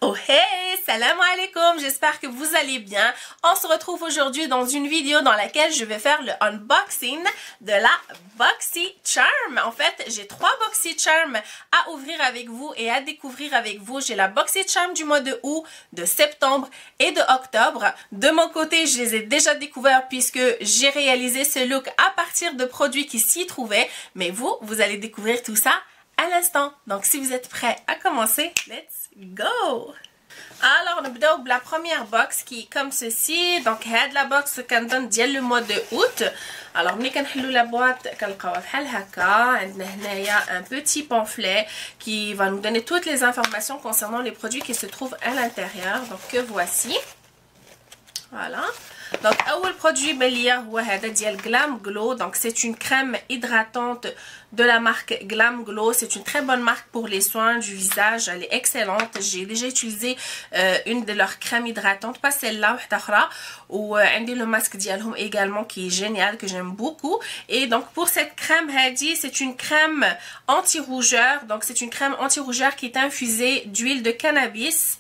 Oh hey, salam alaikum, j'espère que vous allez bien. On se retrouve aujourd'hui dans une vidéo dans laquelle je vais faire le unboxing de la BoxyCharm. En fait, j'ai 3 BoxyCharm à ouvrir avec vous et à découvrir avec vous. J'ai la BoxyCharm du mois de août, de septembre et de octobre. De mon côté, je les ai déjà découverts puisque j'ai réalisé ce look à partir de produits qui s'y trouvaient. Mais vous allez découvrir tout ça à l'instant. Donc si vous êtes prêts à commencer, let's go! Alors نبداو بلا première box qui est comme ceci. Donc هاد la box كنظن ديال le mois de août. Alors ملي كنحلو la boîte كنلقاوها بحال هكا. عندنا هنايا un petit pamphlet qui va nous donner toutes les informations concernant les produits qui se trouvent à l'intérieur. Donc que voici. Voilà. Donc اول produit بليا هو هذا ديال Glam Glow. Donc c'est une crème hydratante de la marque Glam Glow. C'est une très bonne marque pour les soins du visage. Elle est excellente. J'ai déjà utilisé une de leurs crèmes hydratantes, pas celle-là, ou le masque ديالهم également qui est génial, que j'aime beaucoup. Et donc pour cette crème Hadi, c'est une crème anti-rougeur. Donc c'est une crème anti-rougeur qui est infusée d'huile de cannabis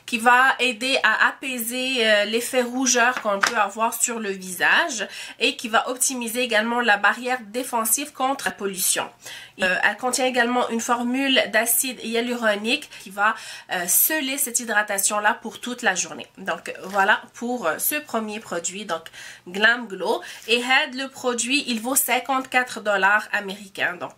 qui va aider à apaiser l'effet rougeur qu'on peut avoir sur le visage et qui va optimiser également la barrière défensive contre la pollution. Elle contient également une formule d'acide hyaluronique qui va sceller cette hydratation là pour toute la journée. Donc voilà pour ce premier produit, donc Glam Glow. Et le produit il vaut 54 $ américains. Donc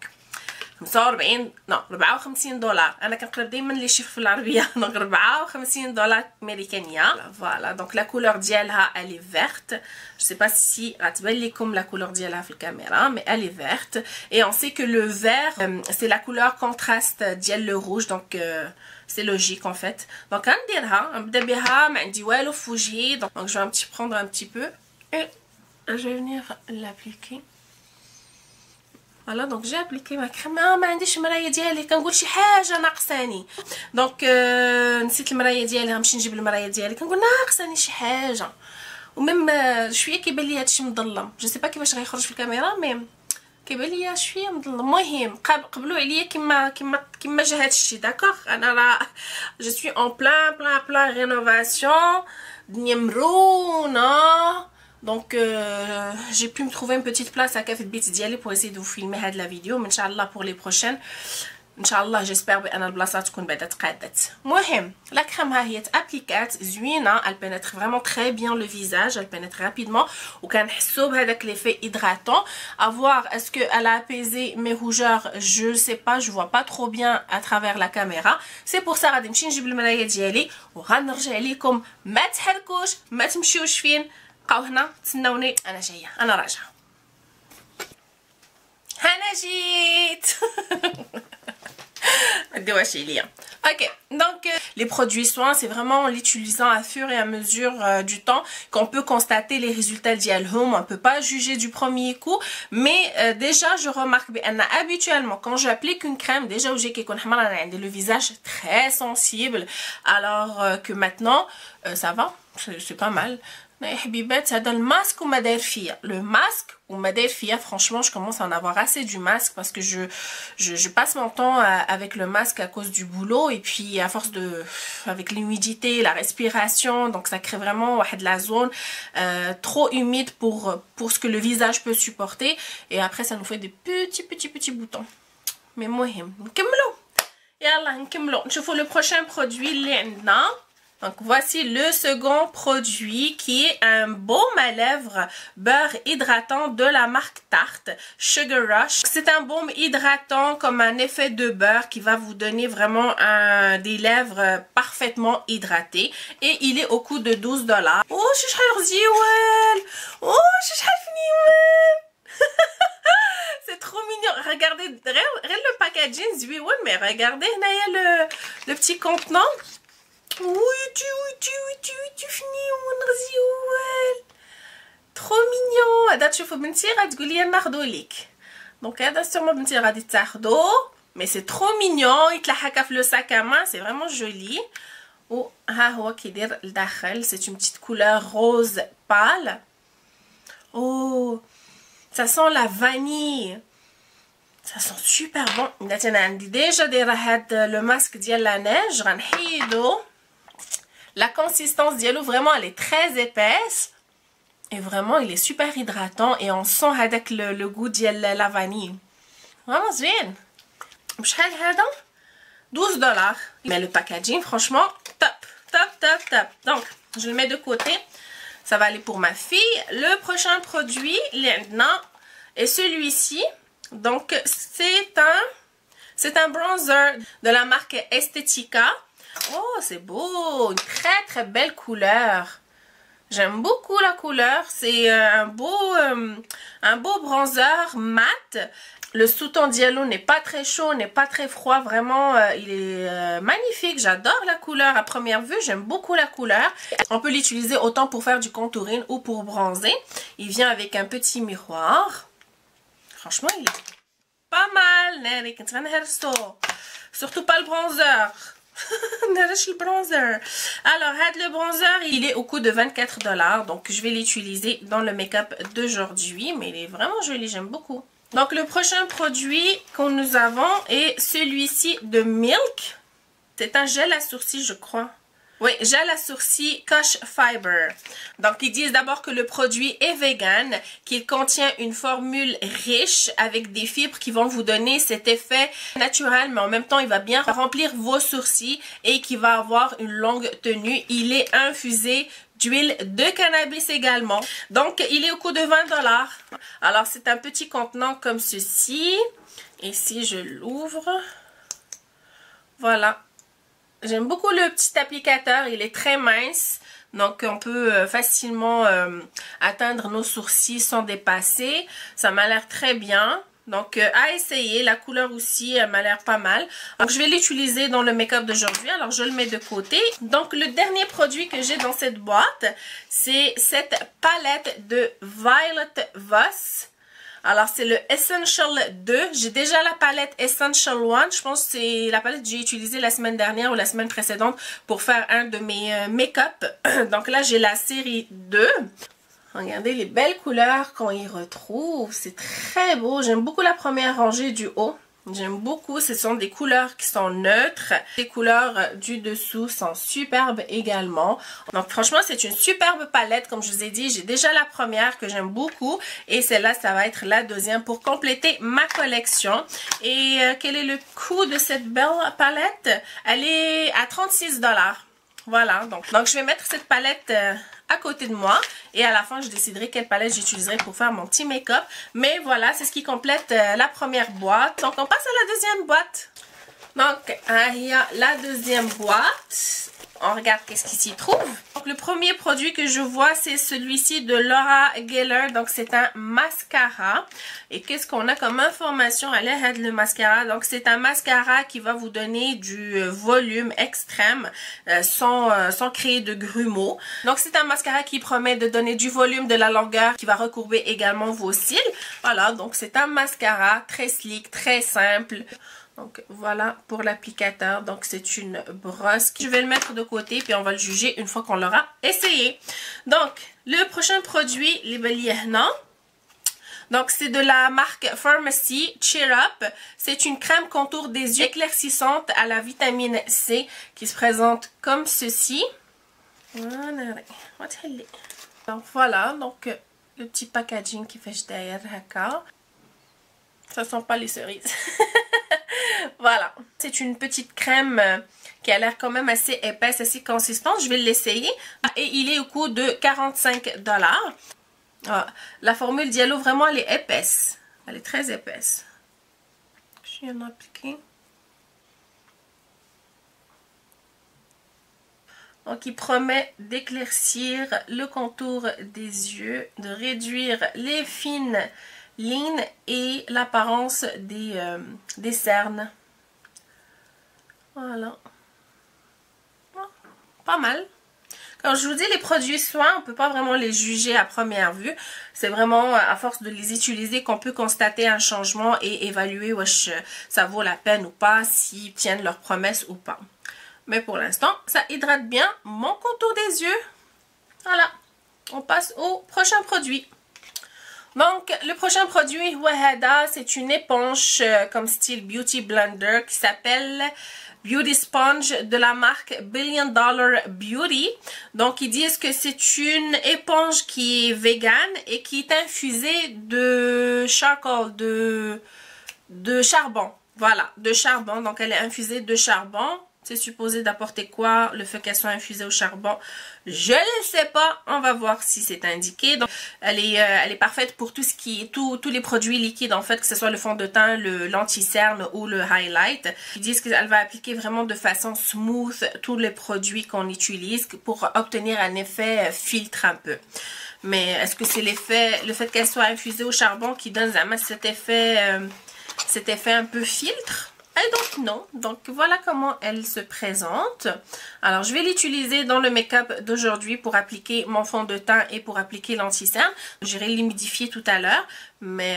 45 non 54 دولار. انا كنقلب دائما لي شيفر في العربيه. donc 54 دولار امريكانيه. Voilà, donc la couleur ديالها elle est verte. Je sais pas si غتبان لكم la couleur ديالها في الكاميرا, mais elle est verte et on sait que le vert c'est la couleur contraste ديال le rouge, donc c'est logique en fait. Donc غنديرها نبدا بها, ما عندي والو في وجهي. donc je vais prendre un petit peu et je vais venir l'appliquer. Voilà, donc j'ai appliqué ma crème. ما عنديش المرايه ديالي, كنقول شي حاجه ناقصاني. دونك نسيت المرايه ديالي, غنمشي نجيب المرايه ديالي, كنقول ناقصاني شي حاجه. وميم شويه كيبان لي هادشي مظلم. جو سي با كيفاش غيخرج في الكاميرا, مي كيبان لي شويه مظلم. المهم قبلوا عليا كيما جا هادشي. داكوغ, انا راه جو سوي اون بلان رينوفاسيون دنيا مرونه. Donc j'ai pu me trouver une petite place à Café Beat Diali pour essayer de vous filmer la vidéo. Mais Inch'Allah pour les prochaines, Inch'Allah j'espère que la place تكون بدات قادت. المهم la crème هي appliquée زوينه, elle pénètre vraiment très bien le visage, elle pénètre rapidement وكنحسوا بهذاك l'effet hydratant. À voir est-ce que elle a apaisé mes rougeurs, je sais pas, je vois pas trop bien à travers la caméra. C'est pour ça غادي نمشي نجيب المرايه ديالي وغنرجع لكم. ما تحركوش, ما تمشيوش فين, بقاو هنا تسناوني, انا جايه, انا راجعه. انا جيت. نديوهاش عليا. Ok, donc les produits soins, c'est vraiment en l'utilisant à fur et à mesure du temps qu'on peut constater les résultats d'Yalhom. On ne peut pas juger du premier coup, mais déjà je remarque habituellement quand j'applique une crème, déjà où j'ai le visage très sensible, alors que maintenant ça va, c'est pas mal. هذا الماسك وما داير فيا. Le masque وما داير فيا, franchement je commence à en avoir assez du masque parce que je passe mon temps avec le masque à cause du boulot et puis à force de avec l'humidité, la respiration, donc ça crée vraiment de la zone trop humide pour ce que le visage peut supporter et après ça nous fait des petits boutons. Mais مهم نكملوا, يلا نكملوا نشوفوا le prochain produit اللي عندنا. Donc voici le second produit qui est un baume à lèvres beurre hydratant de la marque Tarte Sugar Rush. C'est un baume hydratant comme un effet de beurre qui va vous donner vraiment des lèvres parfaitement hydratées et il est au coût de 12 $. Oh شحال غزيوال, oh شحال فنيوال. C'est trop mignon. Regardez le packaging زويون, mais regardez هنايا le petit contenant. tu finis ونغزيوال. trop mignon. هذا تشوفوا بنتي غتقولي ناخذو ليك. دونك هذا sûrement بنتي غادي تاخذو, mais c'est trop mignon. يتلحق في le sac à main, c'est vraiment joli. وها هو كيدير لداخل, c'est une petite couleur rose pâle. Oh, ça sent la vanille. Ça sent super bon. انا عندي ديجا دايره هاد لو ماسك ديال لا نيج, غنحيدو La consistance ديالو vraiment elle est très épaisse. Et vraiment il est super hydratant et on sent avec le goût ديال la vanille. Vraiment زوين. بشحال هذا؟ 12 $. Mais le packaging franchement top, top, top, top. Donc je le mets de côté. Ça va aller pour ma fille. Le prochain produit est celui-ci. Donc c'est un bronzer de la marque Estetica. Oh, c'est beau, une très très belle couleur. J'aime beaucoup la couleur. C'est un beau bronzer mat. Le sous-ton Diallo n'est pas très chaud, n'est pas très froid. Vraiment, il est magnifique. J'adore la couleur à première vue. J'aime beaucoup la couleur. On peut l'utiliser autant pour faire du contouring ou pour bronzer. Il vient avec un petit miroir. Franchement, il est pas mal. Surtout pas le bronzer. le bronzer. Alors, le bronzer, il est au coût de 24 $. Donc, je vais l'utiliser dans le make-up d'aujourd'hui. Mais il est vraiment joli. J'aime beaucoup. Donc, le prochain produit que nous avons est celui-ci de Milk. C'est un gel à sourcils, je crois. Oui, gel à sourcils Kush Fiber. Donc, ils disent d'abord que le produit est vegan, qu'il contient une formule riche avec des fibres qui vont vous donner cet effet naturel, mais en même temps, il va bien remplir vos sourcils et qui va avoir une longue tenue. Il est infusé d'huile de cannabis également. Donc, il est au coût de 20 $. Alors, c'est un petit contenant comme ceci. Et si je l'ouvre, voilà. J'aime beaucoup le petit applicateur, il est très mince. Donc, on peut facilement atteindre nos sourcils sans dépasser. Ça m'a l'air très bien. Donc, à essayer. La couleur aussi, elle m'a l'air pas mal. Donc, je vais l'utiliser dans le make-up d'aujourd'hui. Alors, je le mets de côté. Donc, le dernier produit que j'ai dans cette boîte, c'est cette palette de Violet Voss. Alors, c'est le Essential 2. J'ai déjà la palette Essential 1. Je pense que c'est la palette que j'ai utilisée la semaine dernière ou la semaine précédente pour faire un de mes make-up. Donc là, j'ai la série 2. Regardez les belles couleurs qu'on y retrouve. C'est très beau. J'aime beaucoup la première rangée du haut. J'aime beaucoup. Ce sont des couleurs qui sont neutres. Les couleurs du dessous sont superbes également. Donc franchement, c'est une superbe palette. Comme je vous ai dit, j'ai déjà la première que j'aime beaucoup. Et celle-là, ça va être la deuxième pour compléter ma collection. Et quel est le coût de cette belle palette? Elle est à 36 $. Voilà. Donc je vais mettre cette palette à côté de moi et à la fin je déciderai quelle palette j'utiliserai pour faire mon petit make-up. Mais voilà, c'est ce qui complète la première boîte. Donc on passe à la deuxième boîte. Donc il y a la deuxième boîte. On regarde qu'est-ce qui s'y trouve. Donc le premier produit que je vois, c'est celui-ci de Laura Geller. Donc c'est un mascara. Et qu'est-ce qu'on a comme information à l'aide le mascara? Donc c'est un mascara qui va vous donner du volume extrême sans créer de grumeaux. Donc c'est un mascara qui promet de donner du volume, de la longueur, qui va recourber également vos cils. Voilà, donc c'est un mascara très slick, très simple. Donc voilà pour l'applicateur. Donc c'est une brosse. Je vais le mettre de côté puis on va le juger une fois qu'on l'aura essayé. Donc le prochain produit, les Beliehna. Donc c'est de la marque Pharmacy Cheer Up. C'est une crème contour des yeux éclaircissante à la vitamine C qui se présente comme ceci. Donc voilà, donc le petit packaging qui fait derrière haka. Ça sent pas les cerises. Voilà, c'est une petite crème qui a l'air quand même assez épaisse, assez consistante. Je vais l'essayer. Et il est au coût de 45 $. Ah, la formule Diallo, vraiment, elle est épaisse. Elle est très épaisse. Je viens d'appliquer. Donc, il promet d'éclaircir le contour des yeux, de réduire les fines lignes et l'apparence des cernes. Voilà. Pas mal. Quand je vous dis les produits soins, on ne peut pas vraiment les juger à première vue. C'est vraiment à force de les utiliser qu'on peut constater un changement et évaluer wesh, ça vaut la peine ou pas, s'ils tiennent leurs promesses ou pas. Mais pour l'instant, ça hydrate bien mon contour des yeux. Voilà. On passe au prochain produit. Donc, le prochain produit, Wahada, c'est une éponge comme style Beauty Blender qui s'appelle Beauty Sponge de la marque Billion Dollar Beauty. Donc ils disent que c'est une éponge qui est vegan et qui est infusée de charcoal, de charbon. Voilà, de charbon. Donc elle est infusée de charbon. C'est supposé d'apporter quoi, le fait qu'elle soit infusée au charbon? Je ne sais pas. On va voir si c'est indiqué. Donc, elle est parfaite pour tout ce qui est tous les produits liquides, en fait, que ce soit le fond de teint, l'anti-cerne ou le highlight. Ils disent qu'elle va appliquer vraiment de façon smooth tous les produits qu'on utilise pour obtenir un effet filtre un peu. Mais est-ce que c'est le fait qu'elle soit infusée au charbon qui donne vraiment cet effet un peu filtre? Et donc non, donc voilà comment elle se présente. Alors je vais l'utiliser dans le make-up d'aujourd'hui pour appliquer mon fond de teint et pour appliquer l'anti-cerne. J'irai l'humidifier tout à l'heure, mais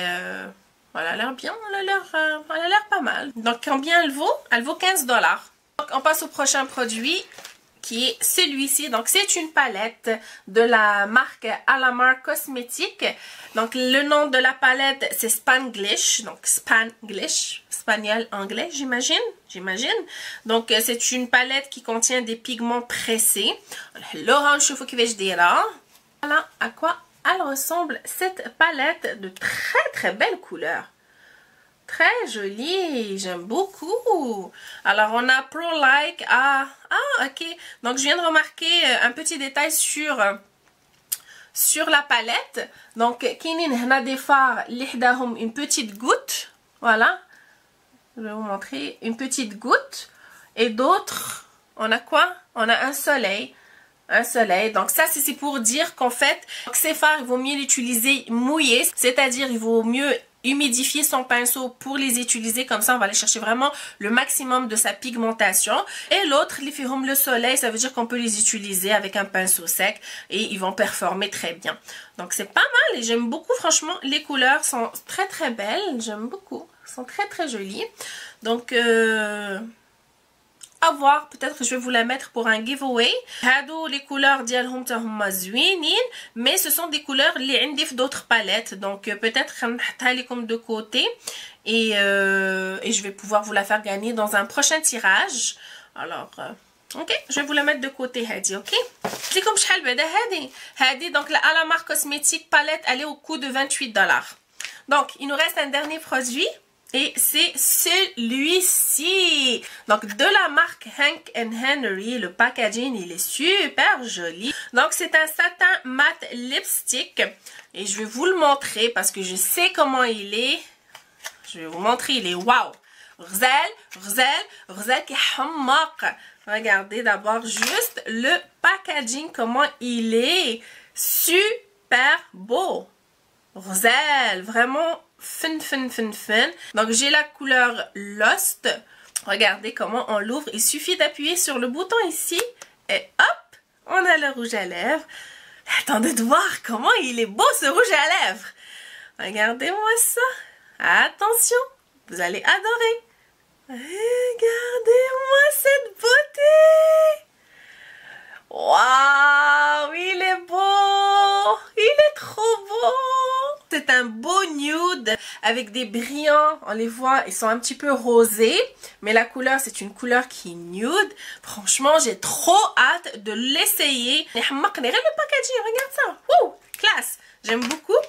elle a l'air bien, elle a l'air pas mal. Donc combien elle vaut? Elle vaut 15 $. Donc on passe au prochain produit, qui est celui-ci. Donc c'est une palette de la marque Alamar Cosmetics. Donc le nom de la palette c'est Spanglish, donc Spanglish, espagnol, anglais j'imagine. Donc c'est une palette qui contient des pigments pressés. L'orange شوفوا كيفاش دايره. Voilà à quoi elle ressemble cette palette de très belles couleurs. Très jolie, j'aime beaucoup. Alors on a Pro Like, ok. Donc je viens de remarquer un petit détail sur la palette. Donc كاينين هنا des fards اللي حداهم une petite goutte. Voilà. Je vais vous montrer une petite goutte. Et d'autres, on a quoi? On a un soleil. Un soleil. Donc ça c'est pour dire qu'en fait, ces fards il vaut mieux l'utiliser mouillé. C'est-à-dire il vaut mieux humidifier son pinceau pour les utiliser, comme ça on va aller chercher vraiment le maximum de sa pigmentation. Et l'autre, les firmes le soleil, ça veut dire qu'on peut les utiliser avec un pinceau sec et ils vont performer très bien. Donc c'est pas mal et j'aime beaucoup, franchement les couleurs sont très belles, j'aime beaucoup, elles sont très jolies. Donc à voir, peut-être que je vais vous la mettre pour un giveaway. هادو les couleurs ديالهم تا هما زوينين, mais ce sont des couleurs اللي عندي في d'autres palettes, donc peut-être نحطها لكم de côté et je vais pouvoir vous la faire gagner dans un prochain tirage. Alors ok, je vais vous la mettre de côté هادي, ok. قلت لكم شحال بعدا هادي donc la Alamar Cosmetics palette, elle est au coût de 28 $. Donc il nous reste un dernier produit. Et c'est celui-ci. Donc de la marque Hank & Henry. Le packaging il est super joli. Donc c'est un satin mat lipstick. Et je vais vous le montrer parce que je sais comment il est. Je vais vous montrer, il est waouh. غزال qui حماق. Regardez d'abord juste le packaging, comment il est. Super beau. غزال, vraiment fin. Donc j'ai la couleur Lost. Regardez comment on l'ouvre. Il suffit d'appuyer sur le bouton ici et hop, on a le rouge à lèvres. Attendez de voir comment il est beau ce rouge à lèvres. Regardez-moi ça. Attention, vous allez adorer. Regardez-moi cette beauté. Waouh, il est beau. Il est trop beau. C'est un beau nude avec des brillants, on les voit, ils sont un petit peu rosés, mais la couleur c'est une couleur qui est nude. Franchement j'ai trop hâte de l'essayer. Regarde le packaging, regarde ça, wouh, classe, j'aime beaucoup.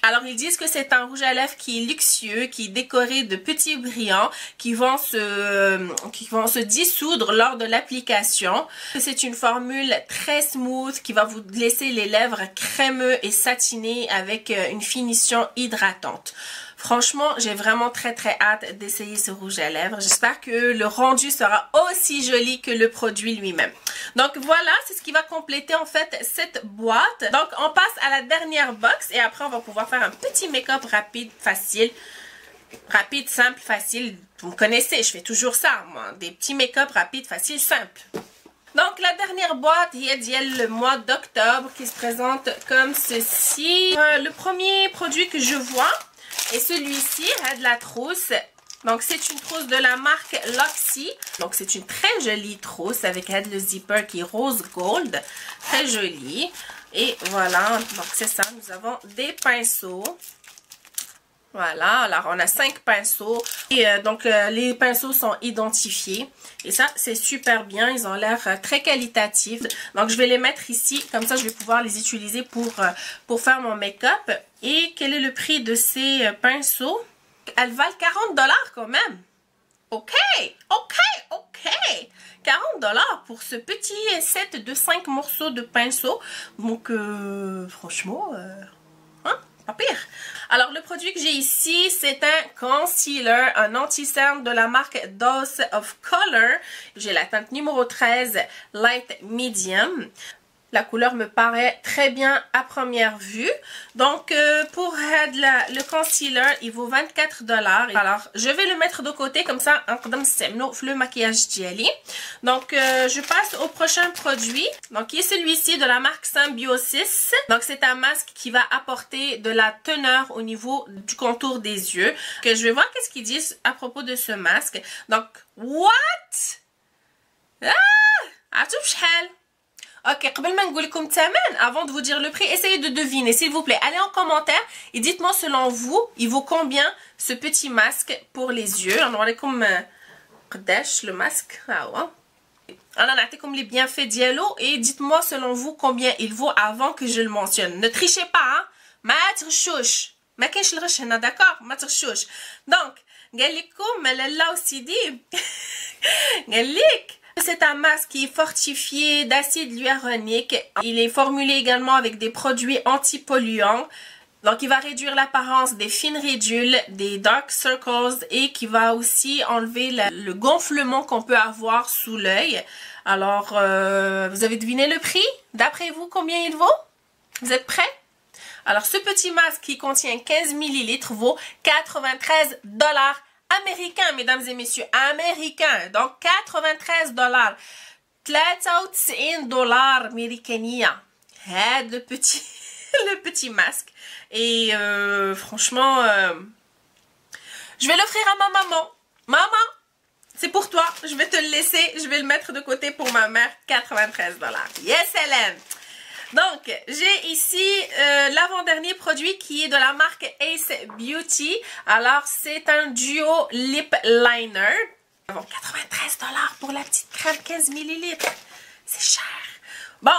Alors ils disent que c'est un rouge à lèvres qui est luxueux, qui est décoré de petits brillants qui vont se dissoudre lors de l'application. C'est une formule très smooth qui va vous laisser les lèvres crémeux et satinées avec une finition hydratante. Franchement, j'ai vraiment très hâte d'essayer ce rouge à lèvres. J'espère que le rendu sera aussi joli que le produit lui-même. Donc voilà, c'est ce qui va compléter en fait cette boîte. Donc on passe à la dernière box et après on va pouvoir faire un petit make-up rapide, facile. Rapide, simple, facile. Vous me connaissez, je fais toujours ça, moi. Des petits make-up rapides, faciles, simples. Donc la dernière boîte, il y a le mois d'octobre qui se présente comme ceci. Le premier produit que je vois est celui-ci, de la trousse. Donc c'est une trousse de la marque Luxie. Donc c'est une très jolie trousse avec le zipper qui est rose gold. Très joli. Et voilà, donc c'est ça, nous avons des pinceaux. Voilà, alors on a 5 pinceaux. Et donc les pinceaux sont identifiés. Et ça, c'est super bien. Ils ont l'air très qualitatifs. Donc je vais les mettre ici. Comme ça, je vais pouvoir les utiliser pour faire mon make-up. Et quel est le prix de ces pinceaux? Elles valent 40$ quand même. Ok, ok, ok. 40$ pour ce petit set de 5 morceaux de pinceaux. Donc franchement... hein? Pas pire. Alors, le produit que j'ai ici, c'est un concealer, un anti-cerne de la marque Dose of Color. J'ai la teinte numéro 13, Light Medium. La couleur me paraît très bien à première vue. Donc, pour le concealer, il vaut 24$. Alors, je vais le mettre de côté, comme ça, le maquillage d'Yali. Donc, je passe au prochain produit. Donc, qui est celui-ci de la marque Symbiosis. Donc, c'est un masque qui va apporter de la teneur au niveau du contour des yeux. Que je vais voir qu'est-ce qu'ils disent à propos de ce masque. Donc, what? Ok, avant de vous dire le prix, essayez de deviner, s'il vous plaît. Allez en commentaire et dites-moi selon vous, il vaut combien ce petit masque pour les yeux. On va comme le masque. On a comme les bienfaits d'Yellow et dites-moi selon vous combien il vaut avant que je le mentionne. Ne trichez pas, hein. Ma tchouch. Ma kench le rechena, d'accord? Ma tchouch. Donc, galikum, là aussi dit. Galik. C'est un masque qui est fortifié d'acide hyaluronique. Il est formulé également avec des produits antipolluants. Donc, il va réduire l'apparence des fines ridules, des dark circles et qui va aussi enlever le gonflement qu'on peut avoir sous l'œil. Alors, vous avez deviné le prix? D'après vous, combien il vaut? Vous êtes prêts? Alors, ce petit masque qui contient 15 ml vaut 93$ américain, mesdames et messieurs, américain. Donc, 93$. 93$ américains. Le petit masque. Et franchement, je vais l'offrir à ma maman. Maman, c'est pour toi. Je vais te le laisser. Je vais le mettre de côté pour ma mère. 93$. Yes, Hélène. Donc, j'ai ici l'avant-dernier produit qui est de la marque Ace Beauty. Alors, c'est un duo lip liner. 93$ pour la petite crème 15 ml. C'est cher. Bon,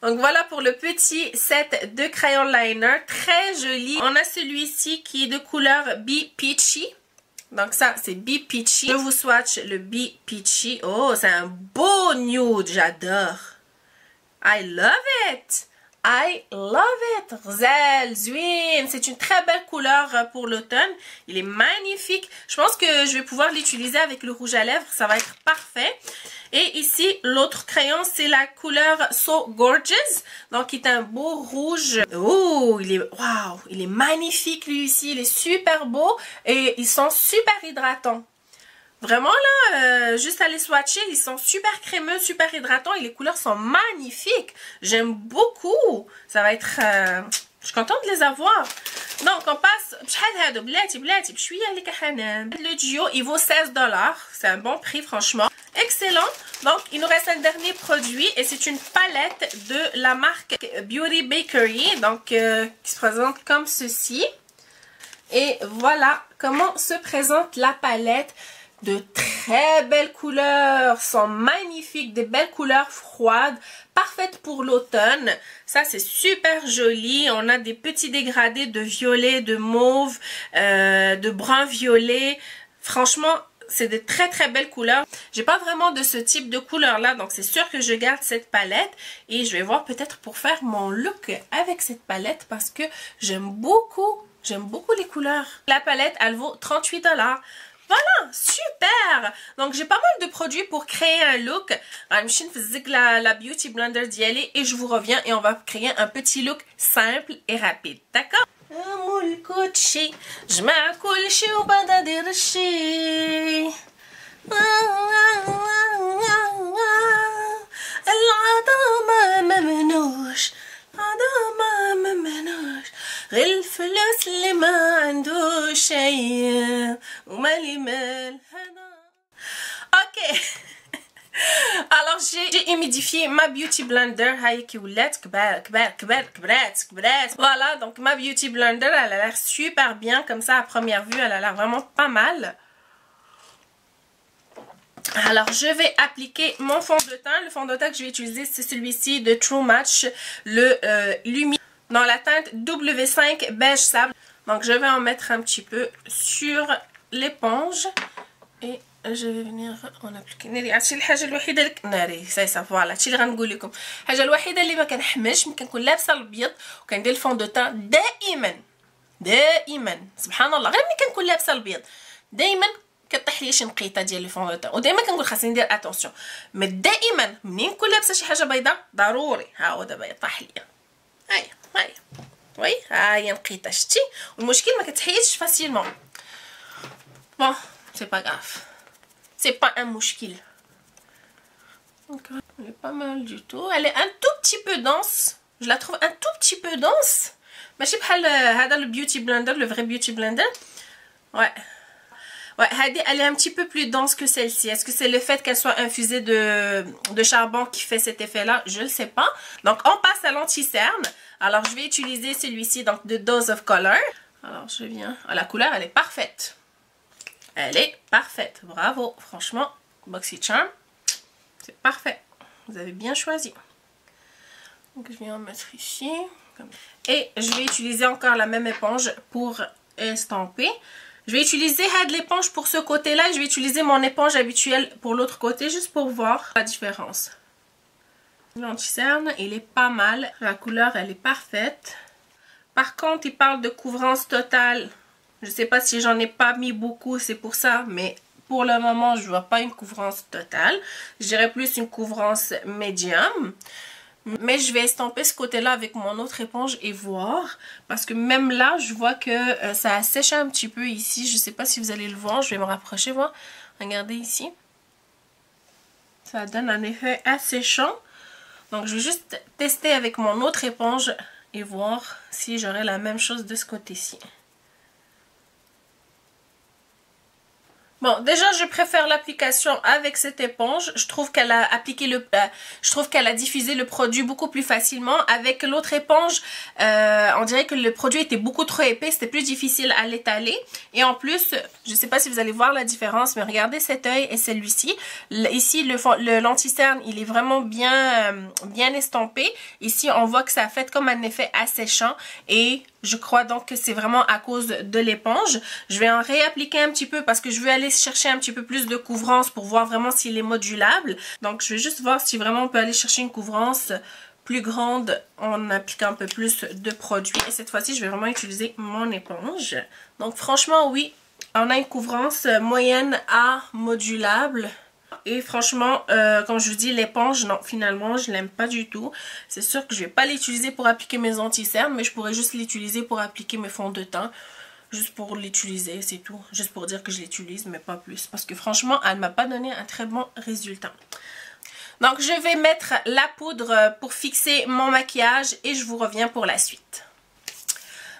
donc voilà pour le petit set de crayon liner. Très joli. On a celui-ci qui est de couleur Be Peachy. Donc ça, c'est Be Peachy. Je vous swatch le Be Peachy. Oh, c'est un beau nude. J'adore. I love it! I love it! Roselle, Zwin, c'est une très belle couleur pour l'automne. Il est magnifique. Je pense que je vais pouvoir l'utiliser avec le rouge à lèvres. Ça va être parfait. Et ici, l'autre crayon, c'est la couleur So Gorgeous. Donc, il est un beau rouge. Oh, il est magnifique lui aussi. Il est super beau et ils sont super hydratants. Vraiment là, juste à les swatcher, ils sont super crémeux, super hydratants et les couleurs sont magnifiques. J'aime beaucoup. Ça va être... je suis contente de les avoir. Donc, on passe... Le duo, il vaut 16$. C'est un bon prix, franchement. Excellent. Donc, il nous reste un dernier produit et c'est une palette de la marque Beauty Bakery. Donc, qui se présente comme ceci. Et voilà comment se présente la palette. De très belles couleurs, sont magnifiques, des belles couleurs froides, parfaites pour l'automne. Ça, c'est super joli. On a des petits dégradés de violet, de mauve, de brun violet. Franchement, c'est de très très belles couleurs. J'ai pas vraiment de ce type de couleur là, donc c'est sûr que je garde cette palette. Et je vais voir peut-être pour faire mon look avec cette palette parce que j'aime beaucoup les couleurs. La palette, elle vaut 38$. Voilà, super! Donc, j'ai pas mal de produits pour créer un look. La Beauty Blender d'y aller et je vous reviens et on va créer un petit look simple et rapide. D'accord? الفلوس اللي ما عنده شيء ومالي مال هذا. Ok. Alors j'ai j'ai humidifié ma Beauty Blender. Voilà, donc ma Beauty Blender, elle a l'air super bien. Comme ça, à première vue, elle a l'air vraiment pas mal. Alors, je vais appliquer mon fond de teint. Le fond de teint que je vais utiliser, c'est celui-ci de True Match, le Lumi, dans la teinte W5 beige sable. Donc, je vais en mettre un petit peu sur l'éponge. Et je vais venir en appliquer. ناري عرفتي الحاجه الوحيده اللي ناري سي فوالا هادشي اللي غنقول لكم. الحاجه الوحيده اللي ما كنحملش ملي كنكون لابسه الابيض وكندير الفون دو تان دائما سبحان الله، غير ملي كنكون لابسه الابيض دائما كطيح لي شي نقيطه ديال لي فون دو تان، ودائما كنقول خاصني ندير اتونسيون، مي دائما منين نكون لابسه شي حاجه بيضاء ضروري ها هو دابا يطيح ليا. هاي وي ها هي نقيطه شتي، والمشكل ما كتحيدش فاسيلمون. بون c'est pas grave, c'est pas un mouchkil. Donc elle est pas mal du tout, elle est un tout petit peu dense, je la trouve un tout petit peu dense. ماشي بحال هذا le beauty blender, le vrai beauty blender. Ouais, Hadi, elle est un petit peu plus dense que celle-ci. Est-ce que c'est le fait qu'elle soit infusée de charbon qui fait cet effet-là? Je ne le sais pas. Donc, on passe à l'anti-cerne. Alors, je vais utiliser celui-ci, donc de Dose of Color. Alors, je viens... Ah, la couleur, elle est parfaite. Elle est parfaite. Bravo. Franchement, BoxyCharm, c'est parfait. Vous avez bien choisi. Donc, je vais en mettre ici. Et je vais utiliser encore la même éponge pour estamper. Je vais utiliser l'éponge pour ce côté-là. Je vais utiliser mon éponge habituelle pour l'autre côté, juste pour voir la différence. L'anti-cerne, il est pas mal. La couleur, elle est parfaite. Par contre, il parle de couvrance totale. Je sais pas si j'en ai pas mis beaucoup, c'est pour ça. Mais pour le moment, je vois pas une couvrance totale. Je dirais plus une couvrance médium. Mais je vais estomper ce côté-là avec mon autre éponge et voir. Parce que même là, je vois que ça a séché un petit peu ici. Je ne sais pas si vous allez le voir. Je vais me rapprocher, voir. Regardez ici. Ça donne un effet asséchant. Donc, je vais juste tester avec mon autre éponge et voir si j'aurai la même chose de ce côté-ci. Bon, déjà, je préfère l'application avec cette éponge. Je trouve qu'elle a appliqué je trouve qu'elle a diffusé le produit beaucoup plus facilement. Avec l'autre éponge, on dirait que le produit était beaucoup trop épais. C'était plus difficile à l'étaler. Et en plus, je ne sais pas si vous allez voir la différence, mais regardez cet œil et celui-ci. Ici, l'anti-cerne, il est vraiment bien estampé. Ici, on voit que ça a fait comme un effet asséchant. Et je crois donc que c'est vraiment à cause de l'éponge. Je vais en réappliquer un petit peu parce que je veux aller chercher un petit peu plus de couvrance pour voir vraiment s'il est modulable. Donc je vais juste voir si vraiment on peut aller chercher une couvrance plus grande en appliquant un peu plus de produit. Et cette fois-ci, je vais vraiment utiliser mon éponge. Donc franchement, oui, on a une couvrance moyenne à modulable. Et franchement, comme je vous dis, l'éponge, non, finalement, je l'aime pas du tout. C'est sûr que je vais pas l'utiliser pour appliquer mes anti-cernes, mais je pourrais juste l'utiliser pour appliquer mes fonds de teint. Juste pour l'utiliser, c'est tout. Juste pour dire que je l'utilise, mais pas plus. Parce que franchement, elle m'a pas donné un très bon résultat. Donc, je vais mettre la poudre pour fixer mon maquillage et je vous reviens pour la suite.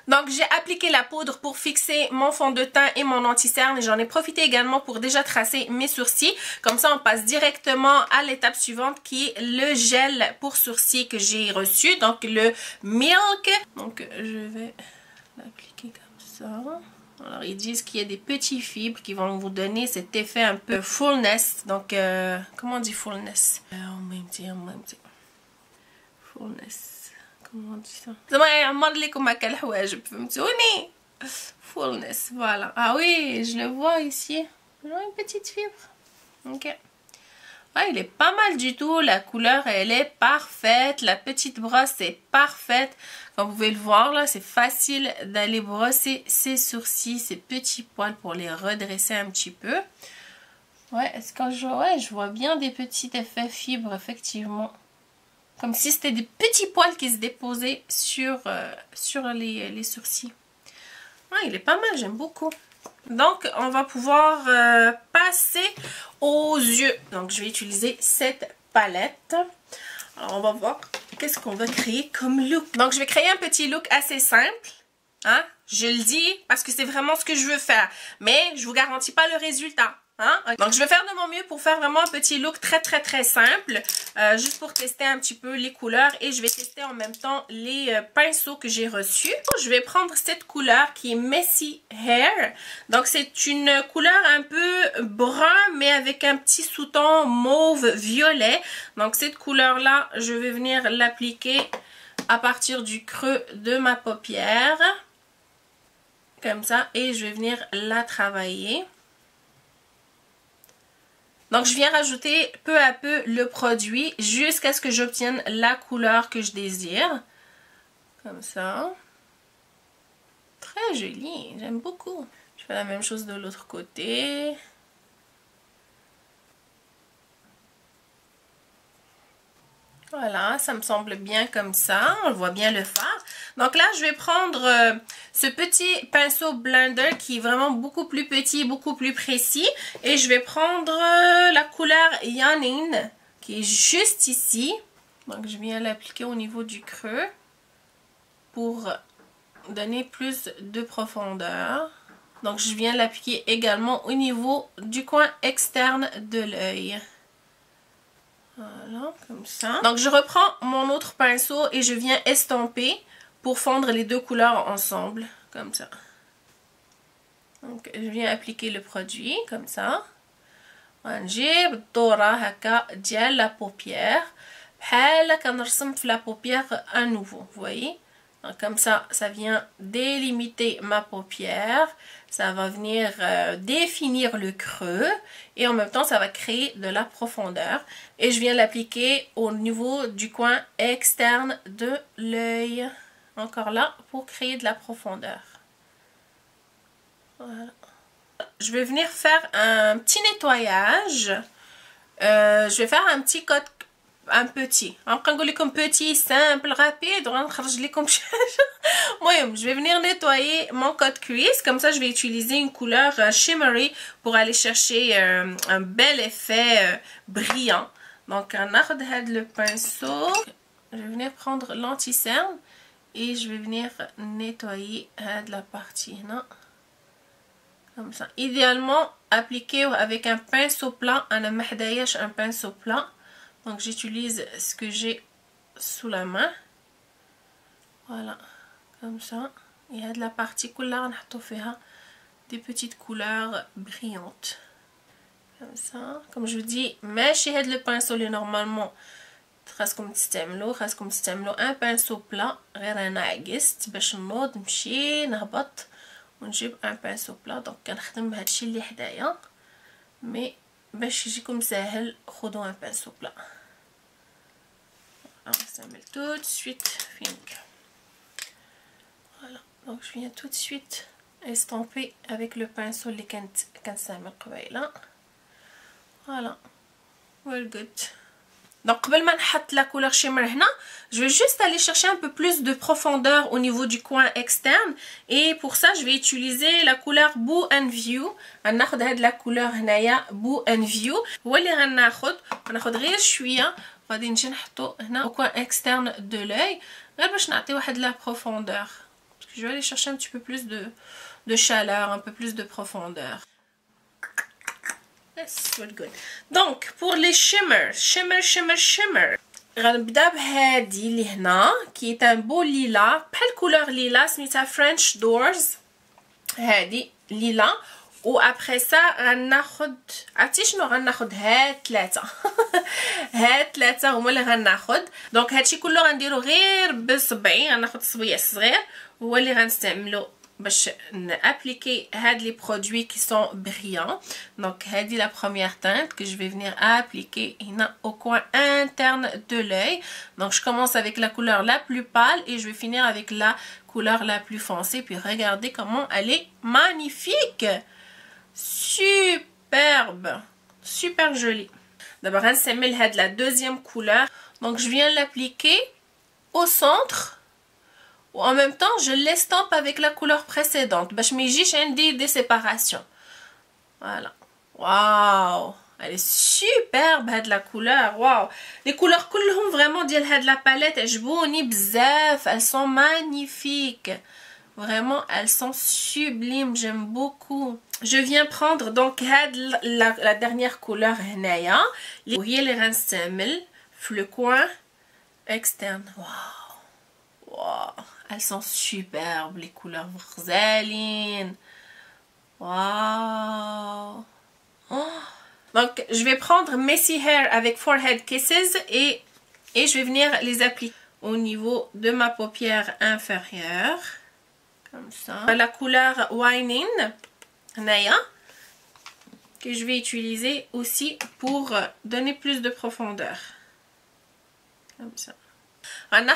Donc, j'ai appliqué la poudre pour fixer mon fond de teint et mon anti-cerne. Et j'en ai profité également pour déjà tracer mes sourcils. Comme ça, on passe directement à l'étape suivante qui est le gel pour sourcils que j'ai reçu. Donc, le Milk. Donc, je vais l'appliquer comme ça. Alors, ils disent qu'il y a des petits fibres qui vont vous donner cet effet un peu fullness. Donc, comment on dit fullness? En même temps. Fullness. Comment on dit ça? Fullness, voilà. Ah oui, je le vois ici. Je vois une petite fibre. Ok. Ouais, il est pas mal du tout. La couleur, elle est parfaite. La petite brosse est parfaite. Comme vous pouvez le voir là, c'est facile d'aller brosser ses sourcils, ses petits poils pour les redresser un petit peu. Ouais, est-ce que je vois bien des petits effets fibres, effectivement. Comme si c'était des petits poils qui se déposaient sur les sourcils. Ah, il est pas mal, j'aime beaucoup. Donc, on va pouvoir passer aux yeux. Donc, je vais utiliser cette palette. Alors, on va voir qu'est-ce qu'on va créer comme look. Donc, je vais créer un petit look assez simple. Hein? Je le dis parce que c'est vraiment ce que je veux faire. Mais je vous garantis pas le résultat. Hein? Donc je vais faire de mon mieux pour faire vraiment un petit look très simple, juste pour tester un petit peu les couleurs, et je vais tester en même temps les pinceaux que j'ai reçus. Je vais prendre cette couleur qui est Messy Hair. Donc c'est une couleur un peu brun mais avec un petit sous-ton mauve violet. Donc cette couleur là, je vais venir l'appliquer à partir du creux de ma paupière, comme ça, et je vais venir la travailler. Donc, je viens rajouter peu à peu le produit jusqu'à ce que j'obtienne la couleur que je désire. Comme ça. Très joli, j'aime beaucoup. Je fais la même chose de l'autre côté. Voilà, ça me semble bien comme ça. On voit bien le fard. Donc là, je vais prendre ce petit pinceau blender qui est vraiment beaucoup plus petit, beaucoup plus précis. Et je vais prendre la couleur Yanin qui est juste ici. Donc je viens l'appliquer au niveau du creux pour donner plus de profondeur. Donc je viens l'appliquer également au niveau du coin externe de l'œil. Voilà, comme ça. Donc je reprends mon autre pinceau et je viens estomper pour fondre les deux couleurs ensemble, comme ça. Donc je viens appliquer le produit, comme ça. ونجيب الدورة هكا ديال la paupière بحال كنرسم في la paupière à nouveau, vous voyez. Donc, comme ça, ça vient délimiter ma paupière, ça va venir définir le creux et en même temps ça va créer de la profondeur. Et je viens l'appliquer au niveau du coin externe de l'œil, encore là, pour créer de la profondeur. Voilà. Je vais venir faire un petit nettoyage. Je vais faire un petit coat, un petit. Comme petit, simple, rapide. Je vais venir nettoyer mon coat crease. Comme ça, je vais utiliser une couleur shimmery pour aller chercher un bel effet brillant. Donc, on a le pinceau. Je vais venir prendre l'anti-cerne et je vais venir nettoyer la partie. Non? Comme ça. Idéalement, appliquer avec un pinceau plat. Un pinceau plat. Donc j'utilise ce que j'ai sous la main. Voilà. Comme ça. Il y a de la partie couleur. On a des petites couleurs brillantes. Comme ça. Comme je vous dis, ماشي هاد le pinceau اللي normalement خاصكم تستعملوا un pinceau plat غير ناعس باش نوض نمشي نهبط ونجيب un pinceau plat. donc كنخدم بهادشي اللي حدايا مي باش يجيكم ساهل خذوا un pinceau plat. Alors, on s'amène tout de suite pink. Voilà, donc je viens tout de suite estomper avec le pinceau اللي كنستعمل قبيله. Voilà, well good. Donc, قبل ما نحط la couleur shimmer هنا, je vais juste aller chercher un peu plus de profondeur au niveau du coin externe. Et pour ça, je vais utiliser la couleur Boo and View. غناخد هاد la couleur هنايا Boo and View. هو اللي غناخد غير شوية. غادي نجي نحطو هنا au coin externe de l'œil. غير باش نعطي واحد la profondeur. Parce que je vais aller chercher un petit peu plus de chaleur, un peu plus de profondeur. Yes, well good. Donc pour les shimmer غنبدا بهادي اللي هنا كي تان بو ليلا بحال كولور ليلا سميتها فرنش دورز. هادي ليلا و ابخي سا غناخد عرفتي شنو غناخد هاد ثلاثه. هاد ثلاثه هما اللي غناخد. دونك هادشي كله غنديرو غير بصبعي. غناخد صبيع صغير هو اللي غنستعملو باش نابليكي هاد لي برودوي qui sont brillants. Donc هادي la première teinte que je vais venir appliquer هنا au coin interne de l'œil. Donc je commence avec la couleur la plus pâle et je vais finir avec la couleur la plus foncée. Puis regardez comment elle est magnifique. Superbe. Super jolie. D'abord غنستعمل هاد la deuxième couleur. Donc je viens l'appliquer au centre. En même temps, je l'estompe avec la couleur précédente. باش ما يجيش عندي des séparations. Voilà. Waouh. Elle est superbe هاد la couleur. Waouh. Les couleurs كلهم vraiment ديال هاد la palette عجبوني بزاف. Elles sont magnifiques. Vraiment, elles sont sublimes. J'aime beaucoup. je viens prendre donc la dernière couleur هنايا وهي اللي غنستعمل في le coin externe. Wow, elles sont superbes les couleurs غزالين. Wow. Oh. Donc je vais prendre Messy Hair avec Forehead Kisses et je vais venir les appliquer au niveau de ma paupière inférieure comme ça. La couleur Whining Naya que je vais utiliser aussi pour donner plus de profondeur comme ça. On a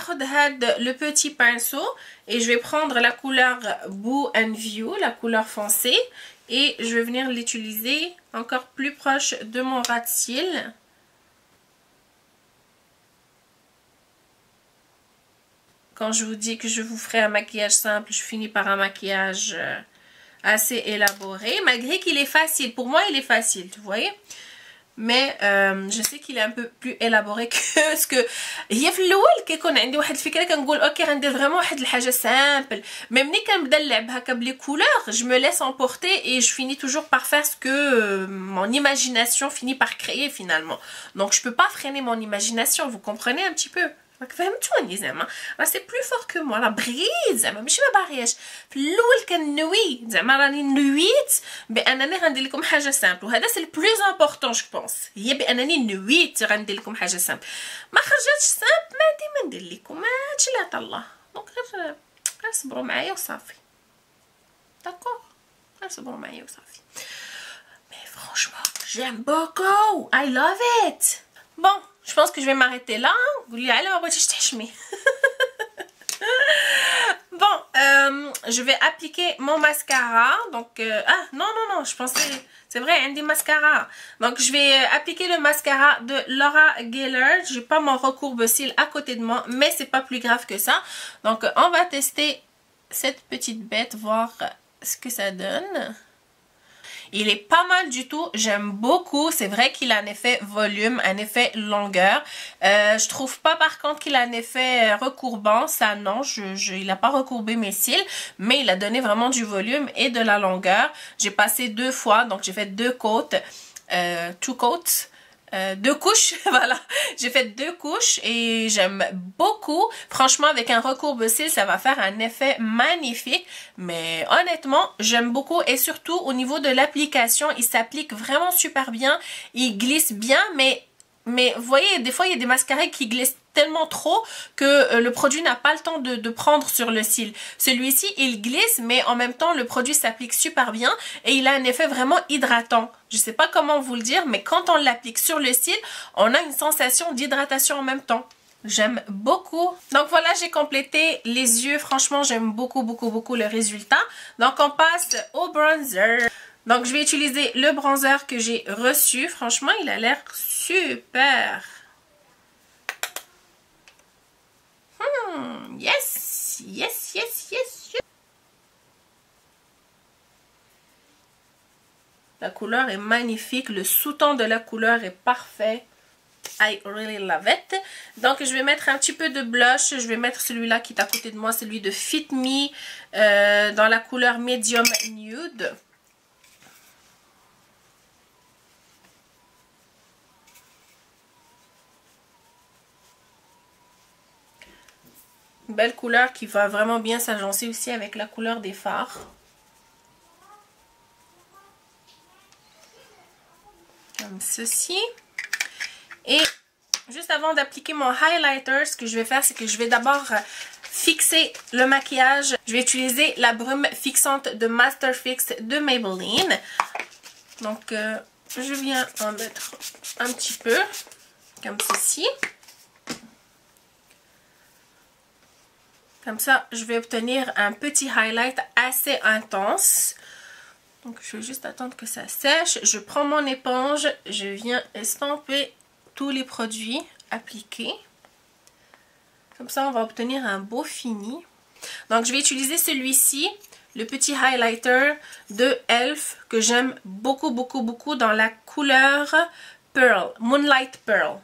le petit pinceau et je vais prendre la couleur Boo and View, la couleur foncée, et je vais venir l'utiliser encore plus proche de mon ras de cils. Quand je vous dis que je vous ferai un maquillage simple, je finis par un maquillage assez élaboré, malgré qu'il est facile. Pour moi, il est facile, tu voyez. Mais je sais qu'il est un peu plus élaboré que ce que هي في الاول كيكون عندي واحد الفكره كنقول اوكي غندير فريمون واحد الحاجه سامبل مي ملي كنبدا نلعب هكا بلي كولور je me laisse emporter et je finis toujours par faire ce que mon imagination finit par créer finalement. Donc je peux pas freiner mon imagination, vous comprenez un petit peu. فهمتوني زعما راه سي بلو فور كو موا راه بغيت زعما ماشي ما باغياش في الاول كنوي زعما راني نويت بانني غندير لكم حاجه سامبل وهذا سي البلوز امبورطون جو بونس هي بانني نويت غندير لكم حاجه سامبل ما خرجتش سامبل ما ديما ندير لكم هادشي اللي عطا الله دونك غير صبروا معايا وصافي داكور غير صبروا معايا وصافي مي فرانشمون j'aime beaucoup I love it. Bon, je pense que je vais m'arrêter là. Bon, je vais appliquer mon mascara. Donc, ah, non, je pensais... C'est vrai, un des mascaras. Donc, je vais appliquer le mascara de Laura Geller. J'ai pas mon recourbe-cils à côté de moi, mais c'est pas plus grave que ça. Donc, on va tester cette petite bête, voir ce que ça donne. Il est pas mal du tout, j'aime beaucoup. C'est vrai qu'il a un effet volume, un effet longueur. Je trouve pas par contre qu'il a un effet recourbant. Ça non, il a pas recourbé mes cils. Mais il a donné vraiment du volume et de la longueur. J'ai passé 2 fois, donc j'ai fait 2 coats. 2 coats. 2 couches, voilà, j'ai fait 2 couches et j'aime beaucoup. Franchement, avec un recourbe-cils, ça va faire un effet magnifique. Mais honnêtement, j'aime beaucoup et surtout au niveau de l'application, il s'applique vraiment super bien. Il glisse bien, mais vous voyez, des fois, il y a des mascaras qui glissent tellement trop que le produit n'a pas le temps de prendre sur le cil. Celui-ci, il glisse, mais en même temps, le produit s'applique super bien et il a un effet vraiment hydratant. Je sais pas comment vous le dire, mais quand on l'applique sur le cil, on a une sensation d'hydratation en même temps. J'aime beaucoup. Donc voilà, j'ai complété les yeux. Franchement, j'aime beaucoup le résultat. Donc on passe au bronzer. Donc je vais utiliser le bronzer que j'ai reçu. Franchement, il a l'air super. Yes. La couleur est magnifique. Le sous-ton de la couleur est parfait. I really love it. Donc je vais mettre un petit peu de blush. Je vais mettre celui-là qui est à côté de moi, celui de Fit Me, dans la couleur Medium Nude. Belle couleur qui va vraiment bien s'agencer aussi avec la couleur des fards. Comme ceci. Et juste avant d'appliquer mon highlighter, ce que je vais faire, c'est que je vais d'abord fixer le maquillage. Je vais utiliser la brume fixante de Master Fix de Maybelline. Donc, je viens en mettre un petit peu, comme ceci. Comme ça, je vais obtenir un petit highlight assez intense. Donc, je vais juste attendre que ça sèche. Je prends mon éponge, je viens estamper tous les produits appliqués. Comme ça, on va obtenir un beau fini. Donc, je vais utiliser celui-ci, le petit highlighter de e.l.f. que j'aime beaucoup dans la couleur Pearl, Moonlight Pearl.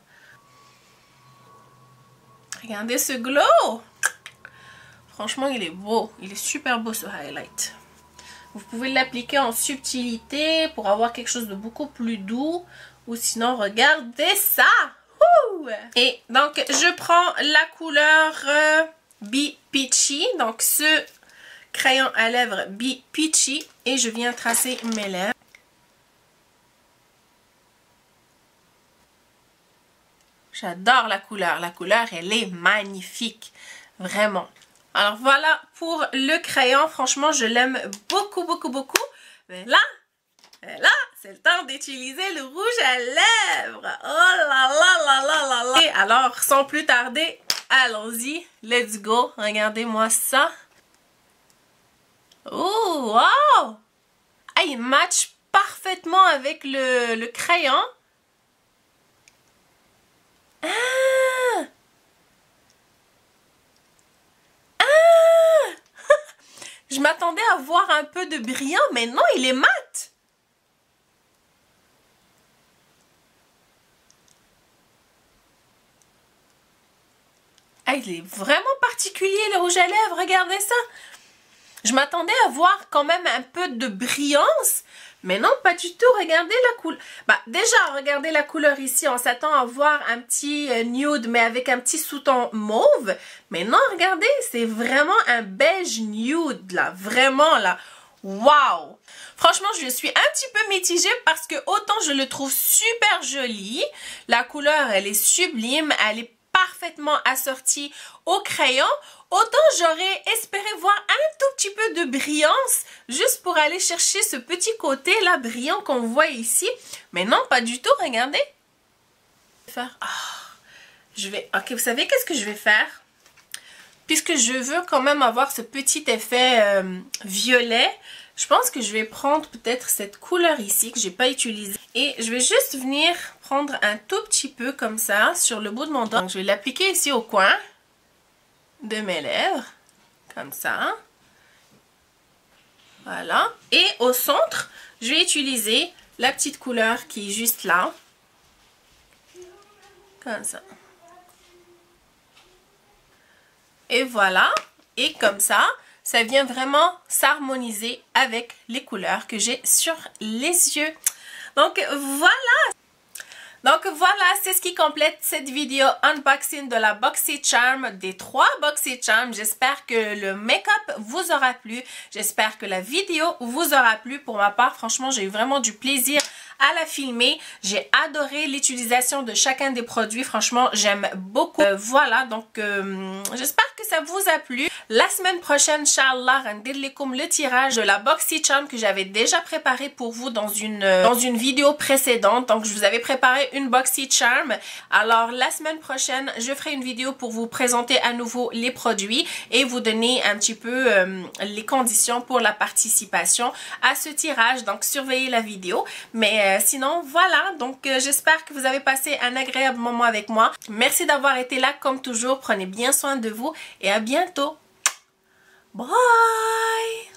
Regardez ce glow! Franchement, il est beau. Il est super beau ce highlight. Vous pouvez l'appliquer en subtilité pour avoir quelque chose de beaucoup plus doux. Ou sinon, regardez ça! Ouh! Et donc, je prends la couleur Be Peachy. Donc, ce crayon à lèvres Be Peachy. Et je viens tracer mes lèvres. J'adore la couleur. La couleur, elle est magnifique. Vraiment. Alors, voilà pour le crayon. Franchement, je l'aime beaucoup, beaucoup, beaucoup. Mais là, c'est le temps d'utiliser le rouge à lèvres. Oh là là là là là là. Et alors, sans plus tarder, allons-y. Let's go. Regardez-moi ça. Oh, wow. Ah, il match parfaitement avec le crayon. Ah. Ah. Je m'attendais à voir un peu de brillant, mais non, il est mat. Ah, il est vraiment particulier le rouge à lèvres, regardez ça. Je m'attendais à voir quand même un peu de brillance, mais non, pas du tout. Regardez la couleur. Bah, déjà, regardez la couleur ici. On s'attend à voir un petit nude, mais avec un petit sous-ton mauve. Mais non, regardez, c'est vraiment un beige nude, là. Vraiment, là. Waouh! Franchement, je suis un petit peu mitigée parce que autant je le trouve super joli. La couleur, elle est sublime. Elle est parfaitement assortie au crayon. Autant j'aurais espéré voir un tout petit peu de brillance juste pour aller chercher ce petit côté là brillant qu'on voit ici. Mais non, pas du tout, regardez. Ok, vous savez qu'est-ce que je vais faire? Puisque je veux quand même avoir ce petit effet violet, je pense que je vais prendre peut-être cette couleur ici que j'ai pas utilisée. Et je vais juste venir prendre un tout petit peu comme ça sur le bout de mon doigt. Donc je vais l'appliquer ici au coin de mes lèvres, comme ça. Voilà. Et au centre, je vais utiliser la petite couleur qui est juste là. Comme ça. Et voilà. Et comme ça, ça vient vraiment s'harmoniser avec les couleurs que j'ai sur les yeux. Donc voilà. Donc voilà, c'est ce qui complète cette vidéo unboxing de la BoxyCharm, des 3 BoxyCharm. J'espère que le make-up vous aura plu. J'espère que la vidéo vous aura plu. Pour ma part, franchement, j'ai eu vraiment du plaisir à la filmer. J'ai adoré l'utilisation de chacun des produits. Franchement, j'aime beaucoup. Voilà, donc j'espère que ça vous a plu. La semaine prochaine, Inch'Allah, le tirage de la BoxyCharm que j'avais déjà préparé pour vous dans une vidéo précédente. Donc, je vous avais préparé une BoxyCharm. Alors, la semaine prochaine, je ferai une vidéo pour vous présenter à nouveau les produits et vous donner un petit peu les conditions pour la participation à ce tirage. Donc, surveillez la vidéo. Mais sinon, voilà. Donc, j'espère que vous avez passé un agréable moment avec moi. Merci d'avoir été là comme toujours. Prenez bien soin de vous et à bientôt. Bye!